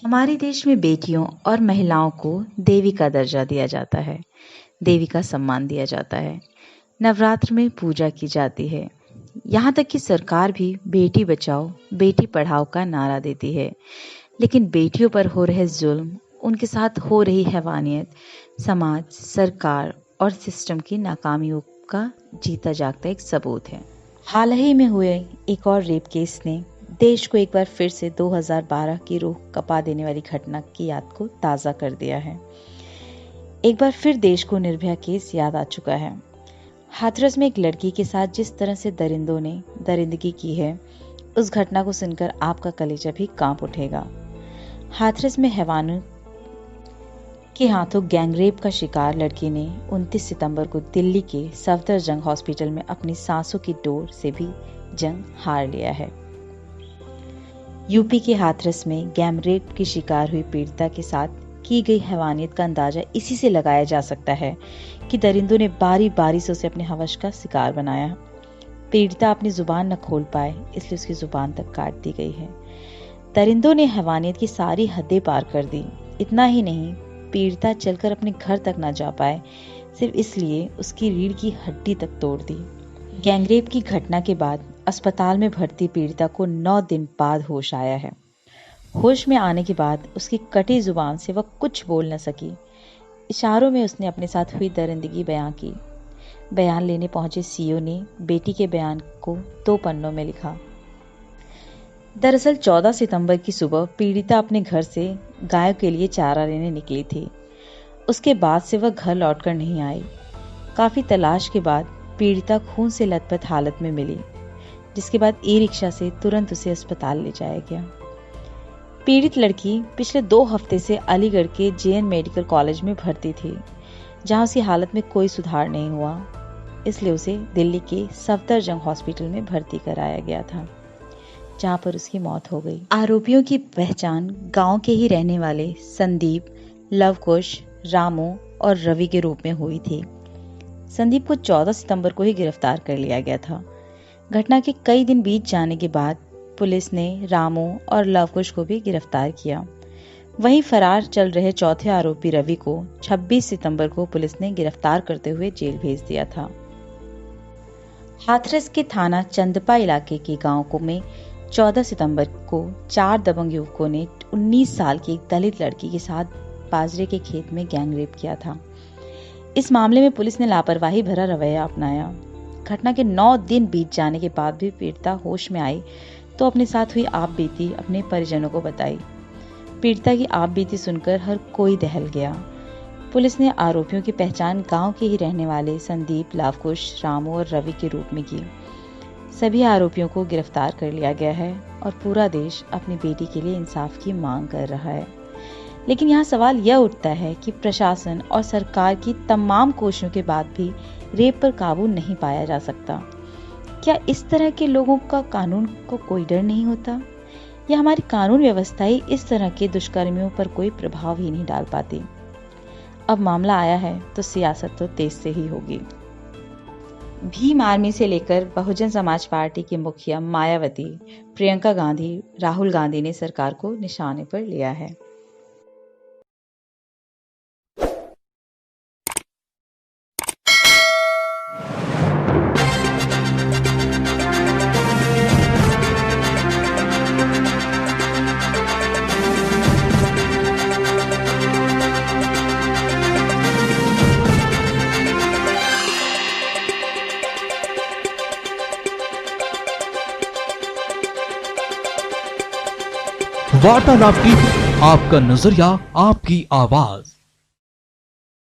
हमारे देश में बेटियों और महिलाओं को देवी का दर्जा दिया जाता है, देवी का सम्मान दिया जाता है। नवरात्र में पूजा की जाती है। यहाँ तक कि सरकार भी बेटी बचाओ, बेटी पढ़ाओ का नारा देती है। लेकिन बेटियों पर हो रहे जुल्म, उनके साथ हो रही हैवानियत, समाज, सरकार और सिस्टम की नाकामियों का जीता जागता एक सबूत है। हाल ही में हुए एक और रेप केस ने देश को एक बार फिर से 2012 की रूह कपा देने वाली घटना की याद को ताज़ा कर दिया है। एक बार फिर देश को निर्भया केस याद आ चुका है। हाथरस में एक लड़की के साथ जिस तरह से दरिंदों ने दरिंदगी की है, उस घटना को सुनकर आपका कलेजा भी कांप उठेगा। हाथरस में हैवानों के हाथों गैंगरेप का शिकार लड़की ने 29 सितंबर को दिल्ली के सफदरजंग हॉस्पिटल में अपनी सांसों की डोर से भी जंग हार लिया है। यूपी के हाथरस में गैंगरेप की शिकार हुई पीड़िता के साथ की गई हैवानियत का अंदाजा इसी से लगाया जा सकता है कि दरिंदों ने बारी बारी से उसे अपने हवस का शिकार बनाया। पीड़िता अपनी जुबान न खोल पाए, इसलिए उसकी जुबान तक काट दी गई है। दरिंदों ने हैवानियत की सारी हदें पार कर दी। इतना ही नहीं, पीड़िता चलकर अपने घर तक न जा पाए, सिर्फ इसलिए उसकी रीढ़ की हड्डी तक तोड़ दी। गैंगरेप की घटना के बाद अस्पताल में भर्ती पीड़िता को 9 दिन बाद होश आया है। होश में आने के बाद उसकी कटी जुबान से वह कुछ बोल न सकी। इशारों में उसने अपने साथ हुई दरिंदगी बयां की। बयान लेने पहुंचे सीओ ने बेटी के बयान को 2 पन्नों में लिखा। दरअसल 14 सितंबर की सुबह पीड़िता अपने घर से गायों के लिए चारा लेने निकली थी। उसके बाद से वह घर लौटकर नहीं आई। काफी तलाश के बाद पीड़िता खून से लथपथ हालत में मिली, जिसके बाद ई-रिक्शा से तुरंत उसे अस्पताल ले जाया गया। पीड़ित लड़की पिछले 2 हफ्ते से अलीगढ़ के जेएन मेडिकल कॉलेज में भर्ती थी, जहां उसकी हालत में कोई सुधार नहीं हुआ, इसलिए उसे दिल्ली के सफदरजंग हॉस्पिटल में भर्ती कराया गया था, जहां पर उसकी मौत हो गई। आरोपियों की पहचान गांव के ही रहने वाले संदीप, लवकुश, रामू और रवि के रूप में हुई थी। संदीप को 14 सितंबर को ही गिरफ्तार कर लिया गया था। घटना के कई दिन बीत जाने के बाद पुलिस ने रामू और लवकुश को भी गिरफ्तार किया। वहीं फरार चल रहे चौथे आरोपी रवि को 26 सितंबर को पुलिस ने गिरफ्तार करते हुए जेल भेज दिया था। हाथरस के थाना चंदपा इलाके के गांव में 14 सितंबर को 4 दबंग युवकों ने 19 साल की एक दलित लड़की के साथ बाजरे के खेत में गैंगरेप किया था। इस मामले में पुलिस ने लापरवाही भरा रवैया अपनाया। घटना के 9 दिन बीत जाने के बाद भी पीड़िता होश में आई तो अपने साथ हुई आप बीती अपने परिजनों को बताई। पीड़िता की आप बीती सुनकर हर कोई दहल गया। पुलिस ने आरोपियों की पहचान गांव के ही रहने वाले संदीप, लवकुश, रामू और रवि के रूप में की। सभी आरोपियों को गिरफ्तार कर लिया गया है और पूरा देश अपनी बेटी के लिए इंसाफ की मांग कर रहा है। लेकिन यहाँ सवाल यह उठता है कि प्रशासन और सरकार की तमाम कोशिशों के बाद भी रेप पर काबू नहीं पाया जा सकता। क्या इस तरह के लोगों का कानून को कोई डर नहीं होता, या हमारी कानून व्यवस्था ही इस तरह के दुष्कर्मियों पर कोई प्रभाव ही नहीं डाल पाती? अब मामला आया है तो सियासत तो तेज से ही होगी। भीम आर्मी से लेकर बहुजन समाज पार्टी के मुखिया मायावती, प्रियंका गांधी, राहुल गांधी ने सरकार को निशाने पर लिया है। वार्तालाप की आपका नजरिया, आपकी आवाज।